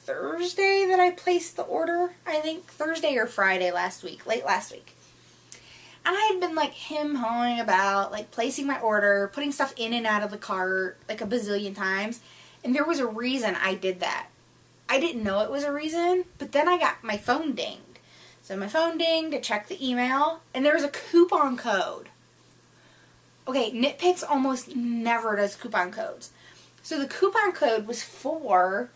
Thursday that I placed the order, I think. Thursday or Friday last week, late last week. And I had been, like, him-hawing about, like, placing my order, putting stuff in and out of the cart, like, a bazillion times. And there was a reason I did that. I didn't know it was a reason, but then I got my phone dinged. So my phone dinged to check the email, and there was a coupon code. Okay, Knit Picks almost never does coupon codes. So the coupon code was for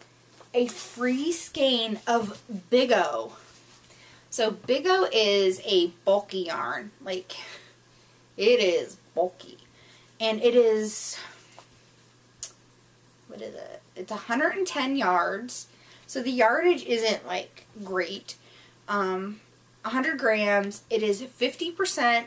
a free skein of Big O. So Big O is a bulky yarn. Like, it is bulky. And it is, what is it? It's 110 yards. So the yardage isn't, like, great. 100 grams. It is 50%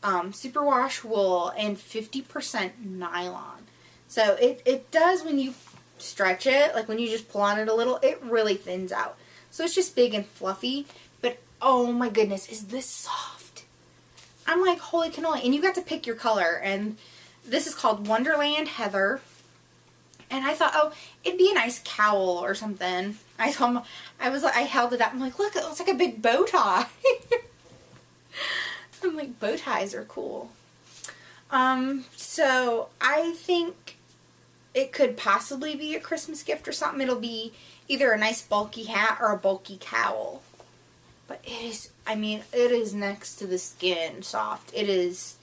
superwash wool and 50% nylon. So it does, when you stretch it, like when you just pull on it a little, it really thins out. So it's just big and fluffy. But oh my goodness, is this soft. I'm like, holy cannoli. And you got to pick your color. And this is called Wonderland Heather. And I thought, oh, it'd be a nice cowl or something. I held it up. I'm like, look, it looks like a big bow tie. I'm like, bow ties are cool. So I think it could possibly be a Christmas gift or something. It'll be either a nice bulky hat or a bulky cowl. But it is, I mean, it is next to the skin soft. It is,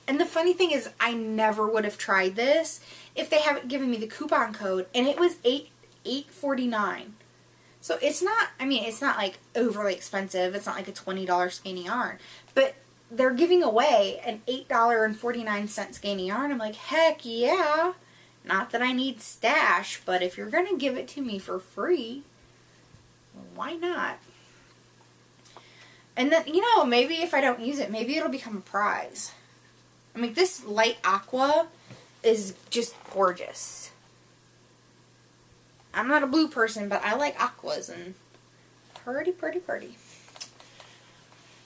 And the funny thing is, I never would have tried this if they haven't given me the coupon code, and it was $8.49. So it's not, I mean, it's not like overly expensive. It's not like a $20 skein of yarn. But they're giving away an $8.49 skein of yarn. I'm like, heck yeah. Not that I need stash, but if you're going to give it to me for free, why not? And then, you know, maybe if I don't use it, maybe it'll become a prize. I mean, this light aqua is just gorgeous. I'm not a blue person, but I like aquas, and pretty, pretty, pretty.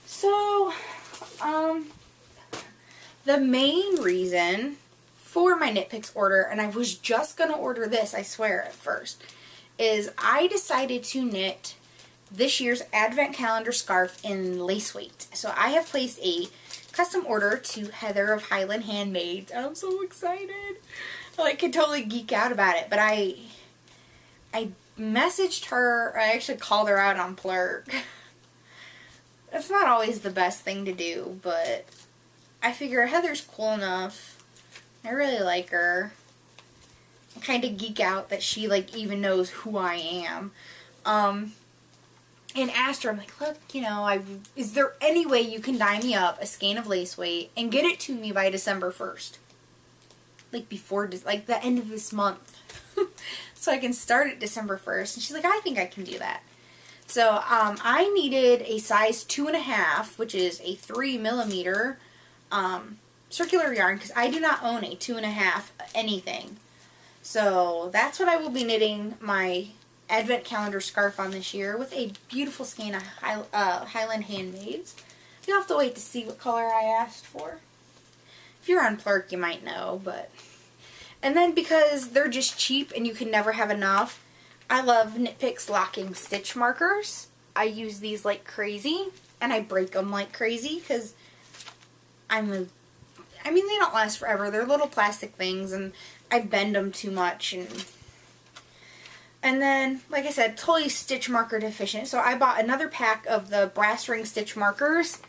So, the main reason for my Knit Picks order, and I was just going to order this, I swear, at first, is I decided to knit this year's advent calendar scarf in lace weight. So I have placed a custom order to Heather of Highland Handmaids. I'm so excited. I could totally geek out about it. But I messaged her, I actually called her out on Plurk. It's not always the best thing to do, but I figure Heather's cool enough. I really like her. I kind of geek out that she, like, even knows who I am. And asked her, I'm like, look, you know, is there any way you can dye me up a skein of lace weight and get it to me by December 1st? Like, before, like, the end of this month. So I can start at December 1st. And she's like, I think I can do that. So, I needed a size 2.5, which is a 3mm, circular yarn, because I do not own a 2.5 anything. So, that's what I will be knitting my advent calendar scarf on this year, with a beautiful skein of Highland Handmaids. You'll have to wait to see what color I asked for. If you're on Plurk, you might know, but... And then because they're just cheap and you can never have enough, I love Knit Picks locking stitch markers. I use these like crazy, and I break them like crazy because I mean, they don't last forever. They're little plastic things, and I bend them too much, and then, like I said, totally stitch marker deficient. So I bought another pack of the brass ring stitch markers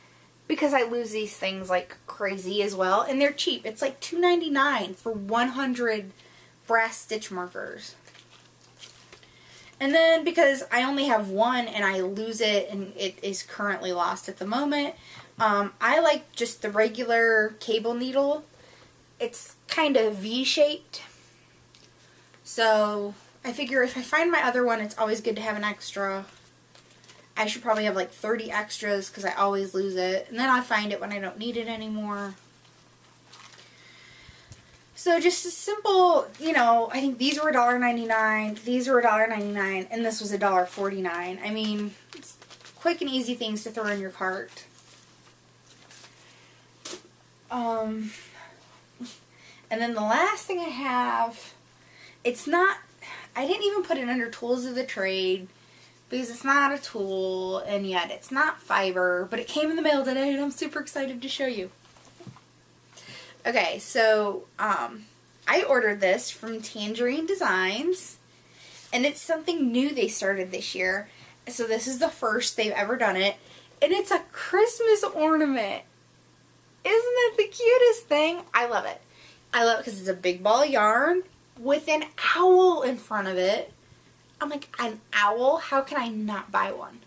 because I lose these things like crazy as well. And they're cheap. It's like $2.99 for 100 brass stitch markers. And then because I only have one and I lose it and it is currently lost at the moment, I like just the regular cable needle. It's kind of V-shaped. So I figure if I find my other one, it's always good to have an extra. I should probably have like 30 extras because I always lose it. And then I find it when I don't need it anymore. So just a simple, you know, I think these were $1.99, these were $1.99, and this was $1.49. I mean, it's quick and easy things to throw in your cart. And then the last thing I have, it's not... I didn't even put it under tools of the trade because it's not a tool, and yet it's not fiber, but it came in the mail today and I'm super excited to show you. Okay, so I ordered this from Tangerine Designs, and it's something new they started this year. So this is the first they've ever done it, and it's a Christmas ornament. Isn't that the cutest thing? I love it. I love it because it's a big ball of yarn with an owl in front of it. I'm like, an owl? How can I not buy one?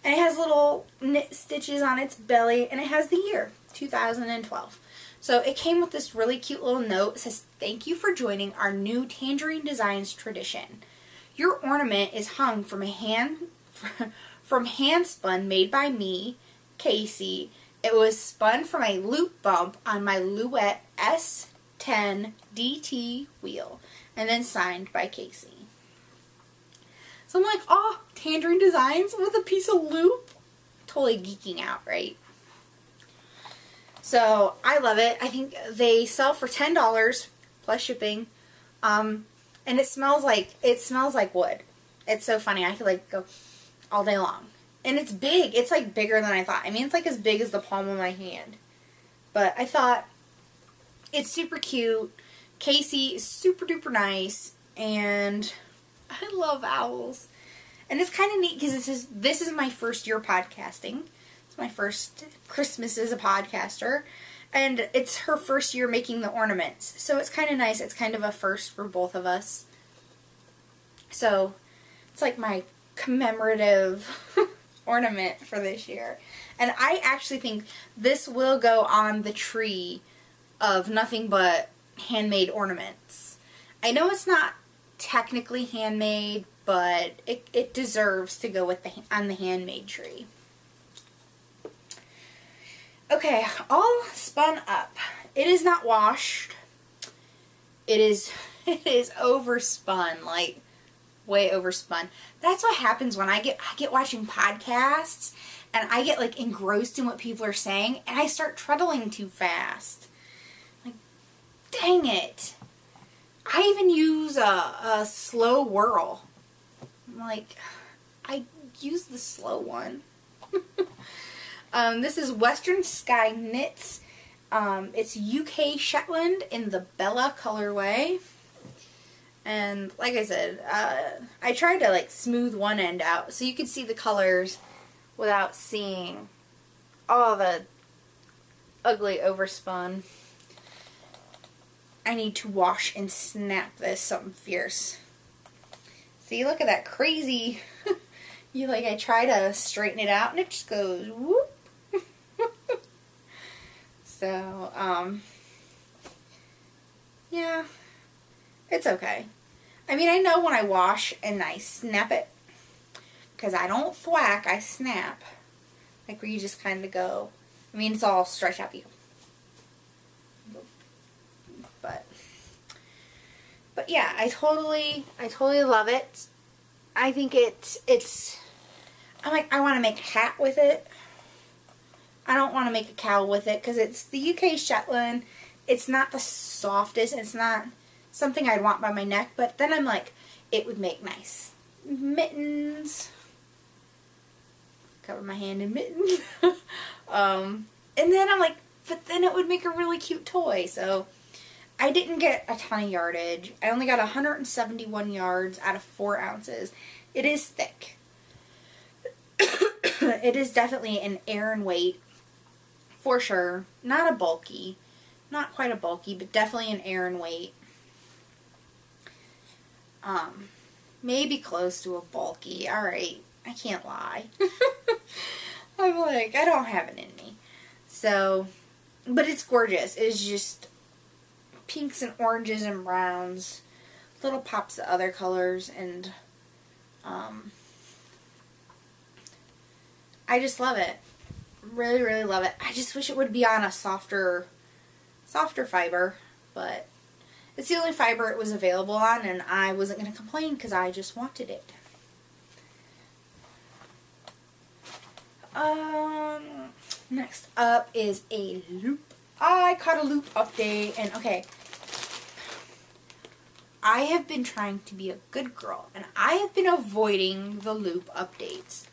And it has little knit stitches on its belly, and it has the year, 2012. So it came with this really cute little note. It says, thank you for joining our new Tangerine Designs tradition. Your ornament is hung from hand spun made by me, Casey. It was spun from a loop bump on my Louette S10 DT wheel, and then signed by Casey. So I'm like, oh, Tangerine Designs with a piece of loop? Totally geeking out, right? So I love it. I think they sell for $10 plus shipping. And it smells like wood. It's so funny. I could like go all day long. And it's big. It's like bigger than I thought. I mean, it's like as big as the palm of my hand. But I thought it's super cute. Casey is super duper nice, and I love owls. And it's kind of neat because this is my first year podcasting. It's my first Christmas as a podcaster. And it's her first year making the ornaments. So it's kind of nice. It's kind of a first for both of us. So it's like my commemorative ornament for this year. And I actually think this will go on the tree of nothing but handmade ornaments. I know it's not technically handmade, but it deserves to go with on the handmade tree. Okay, all spun up. It is not washed. It is overspun, like way overspun. That's what happens when I get watching podcasts and I get like engrossed in what people are saying and I start treadling too fast. Like, dang it. I even use a slow whirl. Like, I use the slow one. This is Western Sky Knits. It's UK Shetland in the Bella colorway. And like I said, I tried to like smooth one end out so you could see the colors without seeing all the ugly overspun. I need to wash and snap this something fierce. See, look at that crazy. I try to straighten it out and it just goes whoop. So, yeah, it's okay. I mean, I know when I wash and I snap it, because I don't thwack, I snap. Like where you just kind of go, I mean, it's all stretched out. But yeah, I totally love it. I think I'm like, I want to make a hat with it. I don't want to make a cowl with it because it's the UK Shetland. It's not the softest. It's not something I'd want by my neck. But then I'm like, it would make nice mittens. Cover my hand in mittens. And then I'm like, but then it would make a really cute toy. So I didn't get a ton of yardage. I only got 171 yards out of 4 ounces. It is thick. It is definitely an Aran weight. For sure. Not a bulky. Not quite a bulky, but definitely an Aran weight. Maybe close to a bulky. Alright. I can't lie. I'm like, I don't have it in me. So, but it's gorgeous. It's just pinks and oranges and browns. Little pops of other colors. And, I just love it. Really, really love it. I just wish it would be on a softer fiber, but it's the only fiber it was available on, and I wasn't going to complain because I just wanted it. Next up is a loop. I caught a loop update, and okay, I have been trying to be a good girl, and I have been avoiding the loop updates.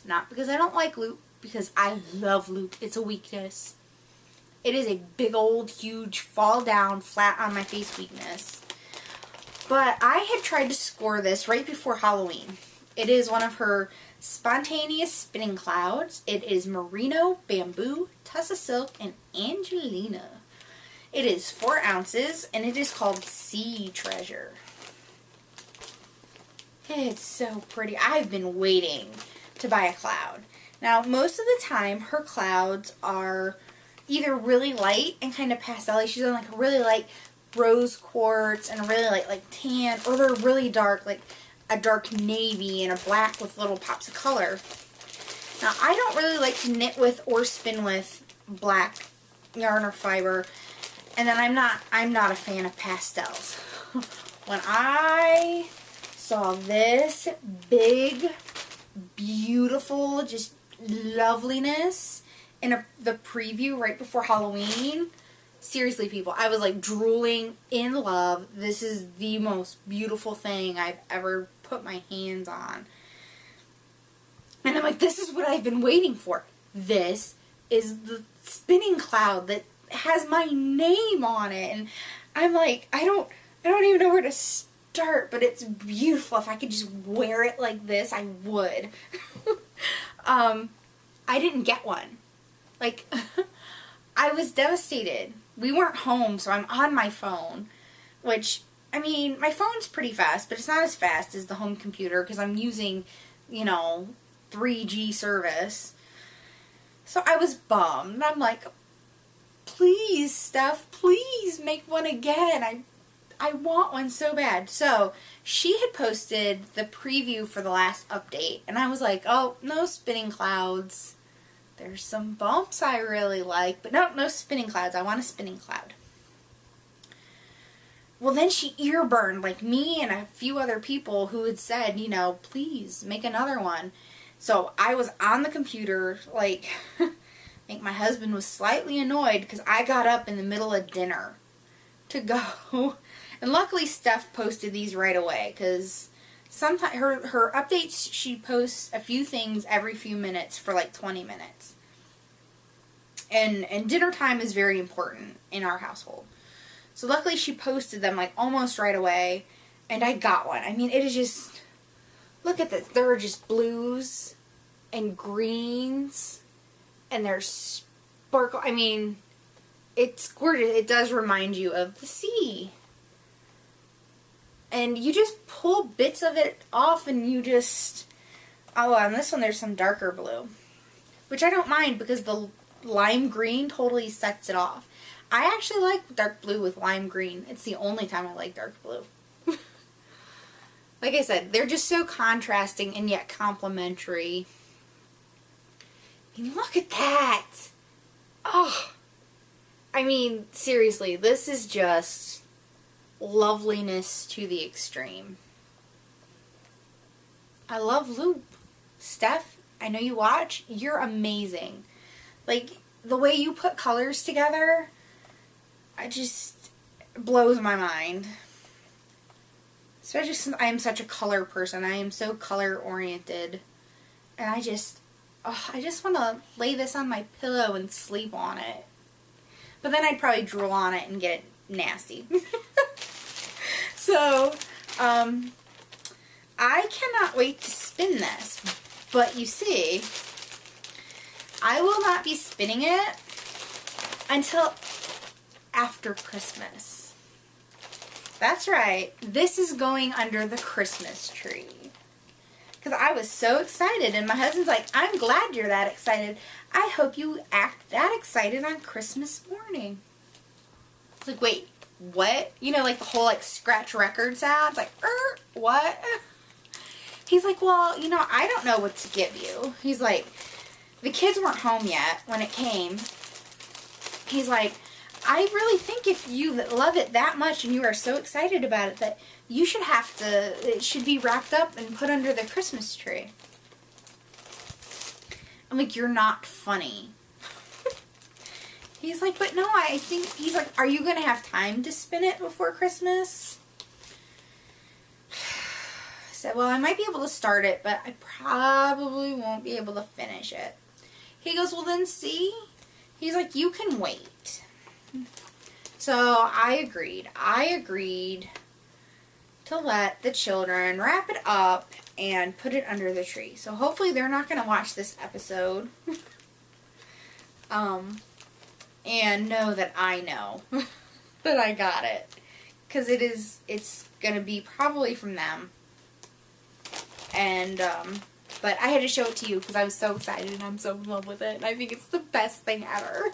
Not because I don't like loop, because I love loop. It's a weakness. It is a big old, huge, fall down, flat on my face weakness. But I had tried to score this right before Halloween. It is one of her spontaneous spinning clouds. It is merino, bamboo, tussa silk, and Angelina. It is 4 ounces, and it is called Sea Treasure. It's so pretty. I've been waiting to buy a cloud. Now, most of the time, her clouds are either really light and kind of pastel. She's on like a really light rose quartz and a really light like tan, or they're really dark, like a dark navy and a black with little pops of color. Now, I don't really like to knit with or spin with black yarn or fiber, and then I'm not a fan of pastels. When I saw this big, beautiful, just loveliness in the preview right before Halloween, seriously, people, I was like drooling in love. This is the most beautiful thing I've ever put my hands on. And I'm like, this is what I've been waiting for. This is the spinning cloud that has my name on it. And I'm like, I don't even know where to start, but it's beautiful. If I could just wear it like this, I would. I didn't get one. Like, I was devastated. We weren't home, so I'm on my phone, which, I mean, my phone's pretty fast, but it's not as fast as the home computer because I'm using, 3G service. So I was bummed. I'm like, please, Steph, please make one again. I want one so bad. So she had posted the preview for the last update, and I was like, oh, no spinning clouds. There's some bumps I really like, but no spinning clouds. I want a spinning cloud. Well, then she ear burned, like me and a few other people who had said, please make another one. So I was on the computer, like, I think my husband was slightly annoyed because I got up in the middle of dinner to go. And luckily Steph posted these right away because sometimes her updates, she posts a few things every few minutes for like 20 minutes. And dinner time is very important in our household. So luckily she posted them like almost right away, and I got one. I mean, it is just, look at this. There are just blues and greens, and there's sparkle. I mean, it's gorgeous. It does remind you of the sea. And you just pull bits of it off, and you just, oh, on this one there's some darker blue, which I don't mind because the lime green totally sets it off. I actually like dark blue with lime green. It's the only time I like dark blue. Like I said, they're just so contrasting and yet complementary. I mean, look at that! Oh! I mean, seriously, this is just loveliness to the extreme. I love Loop. Steph, I know you watch. You're amazing. Like, the way you put colors together, it just blows my mind. Especially since I am such a color person. I am so color oriented. And I just want to lay this on my pillow and sleep on it. But then I'd probably drool on it and get it nasty. So, I cannot wait to spin this. But you see, I will not be spinning it until after Christmas. That's right. This is going under the Christmas tree. Because I was so excited, and my husband's like, I'm glad you're that excited. I hope you act that excited on Christmas morning. Like, wait, what? Like the whole, scratch record sound. It's like, what? He's like, well, I don't know what to give you. He's like, the kids weren't home yet when it came. He's like, I really think if you love it that much and you are so excited about it that you should it should be wrapped up and put under the Christmas tree. I'm like, you're not funny. He's like, but no, I think, he's like, are you going to have time to spin it before Christmas? I said, well, I might be able to start it, but I probably won't be able to finish it. He goes, well then see? He's like, you can wait. So I agreed. I agreed to let the children wrap it up and put it under the tree. So hopefully they're not going to watch this episode. And know that I know that I got it. Because it's going to be probably from them. And, but I had to show it to you because I was so excited and I'm so in love with it. And I think it's the best thing ever.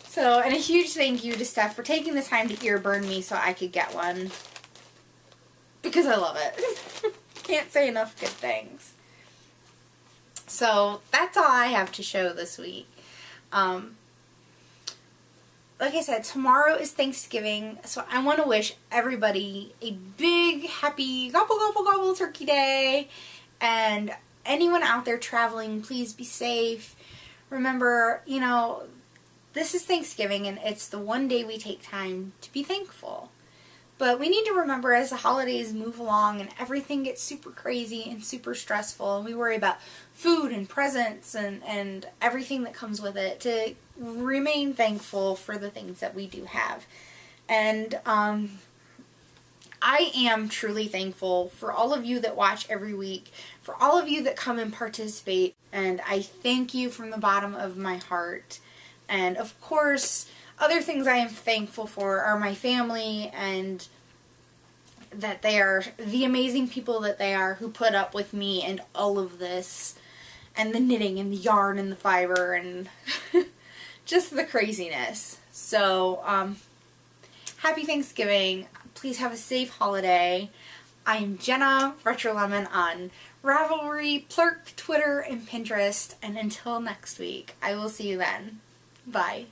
So, and a huge thank you to Steph for taking the time to ear burn me so I could get one. Because I love it. Can't say enough good things. So, that's all I have to show this week. Like I said, tomorrow is Thanksgiving, so I want to wish everybody a big, happy, gobble, gobble, gobble turkey day. And anyone out there traveling, please be safe. Remember, this is Thanksgiving, and it's the one day we take time to be thankful. But we need to remember as the holidays move along and everything gets super crazy and super stressful, and we worry about food and presents and everything that comes with it, to remain thankful for the things that we do have. And I am truly thankful for all of you that watch every week, for all of you that come and participate, and I thank you from the bottom of my heart. And of course, other things I am thankful for are my family, and that they are the amazing people that they are who put up with me and all of this, and the knitting and the yarn and the fiber and just the craziness. So, happy Thanksgiving. Please have a safe holiday. I am Jenna, Retro Lemon on Ravelry, Plurk, Twitter, and Pinterest. And until next week, I will see you then. Bye.